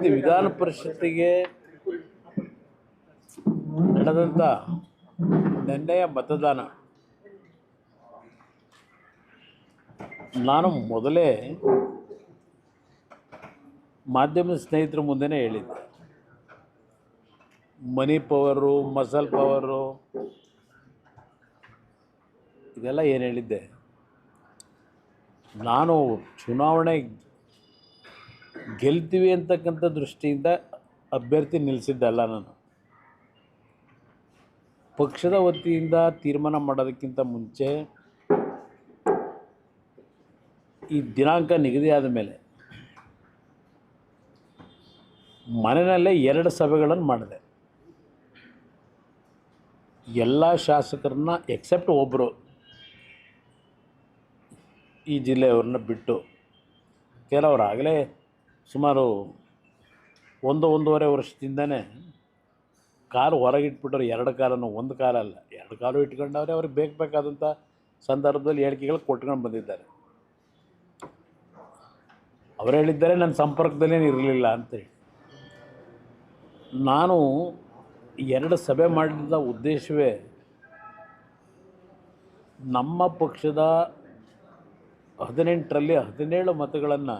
ಇದು ವಿಧಾನ ಪರಿಷತ್ತಿಗೆ ನಡೆದಂಥ ನಿನ್ನೆಯ ಮತದಾನ ನಾನು ಮೊದಲೇ ಮಾಧ್ಯಮದ ಸ್ನೇಹಿತರ ಮುಂದೆನೇ ಹೇಳಿದ್ದೆ. ಮನಿ ಪವರು, ಮಸಲ್ ಪವರು ಇದೆಲ್ಲ ಏನು ಹೇಳಿದ್ದೆ. ನಾನು ಚುನಾವಣೆ ಗೆಲ್ತೀವಿ ಅಂತಕ್ಕಂಥ ದೃಷ್ಟಿಯಿಂದ ಅಭ್ಯರ್ಥಿ ನಿಲ್ಲಿಸಿದ್ದಲ್ಲ. ನಾನು ಪಕ್ಷದ ವತಿಯಿಂದ ತೀರ್ಮಾನ ಮಾಡೋದಕ್ಕಿಂತ ಮುಂಚೆ ಈ ದಿನಾಂಕ ನಿಗದಿಯಾದ ಮೇಲೆ ಮನೆಯಲ್ಲೇ 2 ಸಭೆಗಳನ್ನು ಮಾಡಿದೆ. ಎಲ್ಲ ಶಾಸಕರನ್ನ ಎಕ್ಸೆಪ್ಟ್ ಒಬ್ಬರು ಈ ಜಿಲ್ಲೆಯವ್ರನ್ನ ಬಿಟ್ಟು, ಕೆಲವರು ಆಗಲೇ ಸುಮಾರು 1-1.5 ವರ್ಷದಿಂದನೇ ಕಾಲು ಹೊರಗಿಟ್ಬಿಟ್ಟರು. 2 ಕಾಲನ್ನು, 1 ಕಾಲಲ್ಲ 2 ಕಾಲು ಇಟ್ಕೊಂಡವ್ರೆ. ಅವ್ರಿಗೆ ಬೇಕಾದಂಥ ಸಂದರ್ಭದಲ್ಲಿ ಹೇಳಿಕೆಗಳು ಕೊಟ್ಕೊಂಡು ಬಂದಿದ್ದಾರೆ. ಅವರು ಹೇಳಿದ್ದಾರೆ ನನ್ನ ಸಂಪರ್ಕದಲ್ಲೇನು ಇರಲಿಲ್ಲ ಅಂತೇಳಿ. ನಾನು 2 ಸಭೆ ಮಾಡಿದ ಉದ್ದೇಶವೇ ನಮ್ಮ ಪಕ್ಷದ 18ರಲ್ಲಿ 17 ಮತಗಳನ್ನು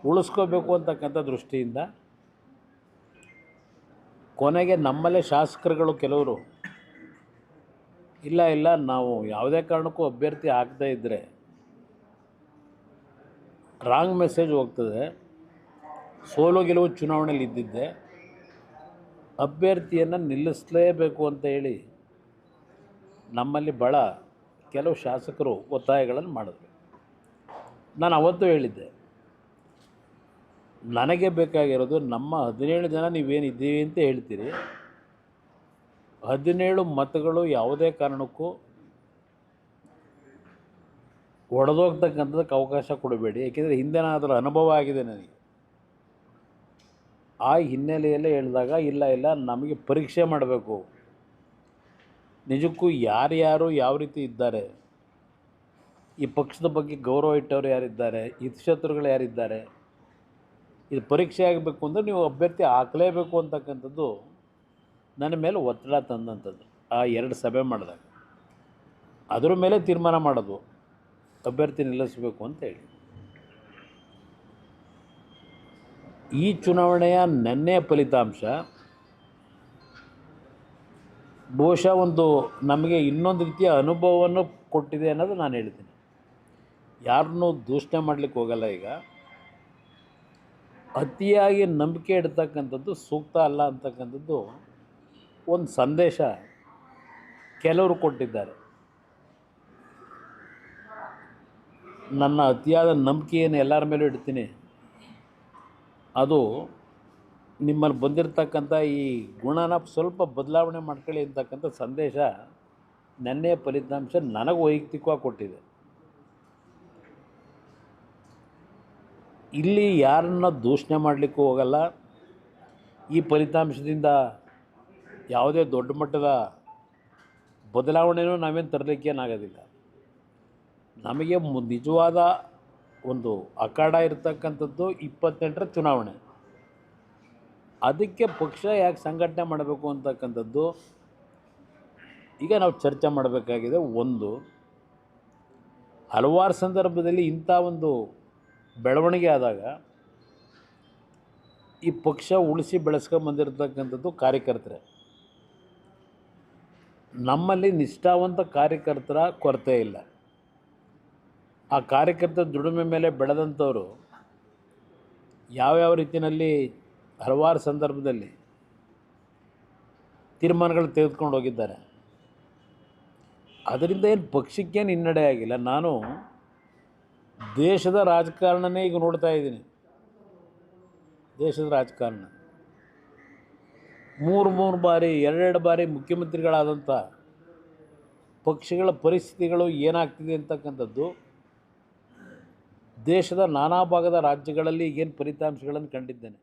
ಉಳಿಸ್ಕೋಬೇಕು ಅಂತಕ್ಕಂಥ ದೃಷ್ಟಿಯಿಂದ. ಕೊನೆಗೆ ನಮ್ಮಲ್ಲೇ ಶಾಸಕರುಗಳು ಕೆಲವರು ಇಲ್ಲ ನಾವು ಯಾವುದೇ ಕಾರಣಕ್ಕೂ ಅಭ್ಯರ್ಥಿ ಆಗದೇ ಇದ್ದರೆ ರಾಂಗ್ ಮೆಸೇಜ್ ಹೋಗ್ತದೆ, ಸೋಲು ಗೆಲುವು ಚುನಾವಣೆಯಲ್ಲಿ ಇದ್ದಿದ್ದೆ, ಅಭ್ಯರ್ಥಿಯನ್ನು ನಿಲ್ಲಿಸಲೇಬೇಕು ಅಂತ ಹೇಳಿ ನಮ್ಮಲ್ಲಿ ಭಾಳ ಕೆಲವು ಶಾಸಕರು ಒತ್ತಾಯಗಳನ್ನು ಮಾಡಿದ್ರು. ನಾನು ಅವತ್ತು ಹೇಳಿದ್ದೆ, ನನಗೆ ಬೇಕಾಗಿರೋದು ನಮ್ಮ 17 ಜನ ನೀವೇನಿದ್ದೀವಿ ಅಂತ ಹೇಳ್ತೀರಿ, 17 ಮತಗಳು ಯಾವುದೇ ಕಾರಣಕ್ಕೂ ಒಡೆದೋಗ್ತಕ್ಕಂಥದ್ದಕ್ಕೆ ಅವಕಾಶ ಕೊಡಬೇಡಿ. ಏಕೆಂದರೆ ಹಿಂದೆ ಅದರ ಅನುಭವ ಆಗಿದೆ ನನಗೆ. ಆ ಹಿನ್ನೆಲೆಯಲ್ಲೇ ಹೇಳಿದಾಗ ಇಲ್ಲ ನಮಗೆ ಪರೀಕ್ಷೆ ಮಾಡಬೇಕು, ನಿಜಕ್ಕೂ ಯಾರ್ಯಾರು ಯಾವ ರೀತಿ ಇದ್ದಾರೆ, ಈ ಪಕ್ಷದ ಬಗ್ಗೆ ಗೌರವ ಇಟ್ಟವರು ಯಾರಿದ್ದಾರೆ, ಹಿತಶತ್ರುಗಳು ಯಾರಿದ್ದಾರೆ, ಇದು ಪರೀಕ್ಷೆ ಆಗಬೇಕು ಅಂದರೆ ನೀವು ಅಭ್ಯರ್ಥಿ ಹಾಕಲೇಬೇಕು ಅಂತಕ್ಕಂಥದ್ದು ನನ್ನ ಮೇಲೆ ಒತ್ತಡ ತಂದಂಥದ್ದು. ಆ 2 ಸಭೆ ಮಾಡಿದಾಗ ಅದರ ಮೇಲೆ ತೀರ್ಮಾನ ಮಾಡೋದು ಅಭ್ಯರ್ಥಿ ನಿಲ್ಲಿಸಬೇಕು ಅಂತ ಹೇಳಿ. ಈ ಚುನಾವಣೆಯ ನೆನ್ನೆಯ ಫಲಿತಾಂಶ ಬಹುಶಃ ಒಂದು ನಮಗೆ ಇನ್ನೊಂದು ರೀತಿಯ ಅನುಭವವನ್ನು ಕೊಟ್ಟಿದೆ ಅನ್ನೋದು ನಾನು ಹೇಳ್ತೀನಿ. ಯಾರನ್ನೂ ದೂಷಣೆ ಮಾಡಲಿಕ್ಕೆ ಹೋಗಲ್ಲ. ಈಗ ಅತಿಯಾಗಿ ನಂಬಿಕೆ ಇಡ್ತಕ್ಕಂಥದ್ದು ಸೂಕ್ತ ಅಲ್ಲ ಅಂತಕ್ಕಂಥದ್ದು ಒಂದು ಸಂದೇಶ ಕೆಲವರು ಕೊಟ್ಟಿದ್ದಾರೆ. ನನ್ನ ಅತಿಯಾದ ನಂಬಿಕೆಯನ್ನು ಎಲ್ಲರ ಮೇಲೂ ಇಡ್ತೀನಿ, ಅದು ನಿಮ್ಮಲ್ಲಿ ಬಂದಿರತಕ್ಕಂಥ ಈ ಗುಣನ ಸ್ವಲ್ಪ ಬದಲಾವಣೆ ಮಾಡ್ಕೊಳ್ಳಿ ಅಂತಕ್ಕಂಥ ಸಂದೇಶ ನೆನ್ನೆಯ ಫಲಿತಾಂಶ ನನಗೆ ವೈಯಕ್ತಿಕವಾಗಿ ಕೊಟ್ಟಿದೆ. ಇಲ್ಲಿ ಯಾರನ್ನ ದೂಷಣೆ ಮಾಡಲಿಕ್ಕೂ ಹೋಗಲ್ಲ. ಈ ಫಲಿತಾಂಶದಿಂದ ಯಾವುದೇ ದೊಡ್ಡ ಮಟ್ಟದ ಬದಲಾವಣೆಯೂ ನಾವೇನು ತರಲಿಕ್ಕೇನಾಗೋದಿಲ್ಲ. ನಮಗೆ ನಿಜವಾದ ಒಂದು ಅಖಾಡ ಇರತಕ್ಕಂಥದ್ದು 28ರ ಚುನಾವಣೆ. ಅದಕ್ಕೆ ಪಕ್ಷ ಯಾಕೆ ಸಂಘಟನೆ ಮಾಡಬೇಕು ಅಂತಕ್ಕಂಥದ್ದು ಈಗ ನಾವು ಚರ್ಚೆ ಮಾಡಬೇಕಾಗಿದೆ. ಒಂದು, ಹಲವಾರು ಸಂದರ್ಭದಲ್ಲಿ ಇಂಥ ಒಂದು ಬೆಳವಣಿಗೆ ಆದಾಗ ಈ ಪಕ್ಷ ಉಳಿಸಿ ಬೆಳೆಸ್ಕೊಂಬಂದಿರತಕ್ಕಂಥದ್ದು ಕಾರ್ಯಕರ್ತರೇ. ನಮ್ಮಲ್ಲಿ ನಿಷ್ಠಾವಂತ ಕಾರ್ಯಕರ್ತರ ಕೊರತೆ ಇಲ್ಲ. ಆ ಕಾರ್ಯಕರ್ತರ ದುಡಿಮೆ ಮೇಲೆ ಬೆಳೆದಂಥವರು ಯಾವ್ಯಾವ ರೀತಿಯಲ್ಲಿ ಹಲವಾರು ಸಂದರ್ಭದಲ್ಲಿ ತೀರ್ಮಾನಗಳು ತೆಗೆದುಕೊಂಡು ಹೋಗಿದ್ದಾರೆ. ಅದರಿಂದ ಏನು ಪಕ್ಷಕ್ಕೇನು ಹಿನ್ನಡೆ ಆಗಿಲ್ಲ. ನಾನು ದೇಶದ ರಾಜಕಾರಣನೇ ಈಗ ನೋಡ್ತಾ ಇದ್ದೀನಿ. ದೇಶದ ರಾಜಕಾರಣ 3 ಬಾರಿ 2 ಬಾರಿ ಮುಖ್ಯಮಂತ್ರಿಗಳಾದಂಥ ಪಕ್ಷಗಳ ಪರಿಸ್ಥಿತಿಗಳು ಏನಾಗ್ತಿದೆ ಅಂತಕ್ಕಂಥದ್ದು ದೇಶದ ನಾನಾ ಭಾಗದ ರಾಜ್ಯಗಳಲ್ಲಿ ಈಗೇನು ಫಲಿತಾಂಶಗಳನ್ನು ಕಂಡಿದ್ದೇನೆ.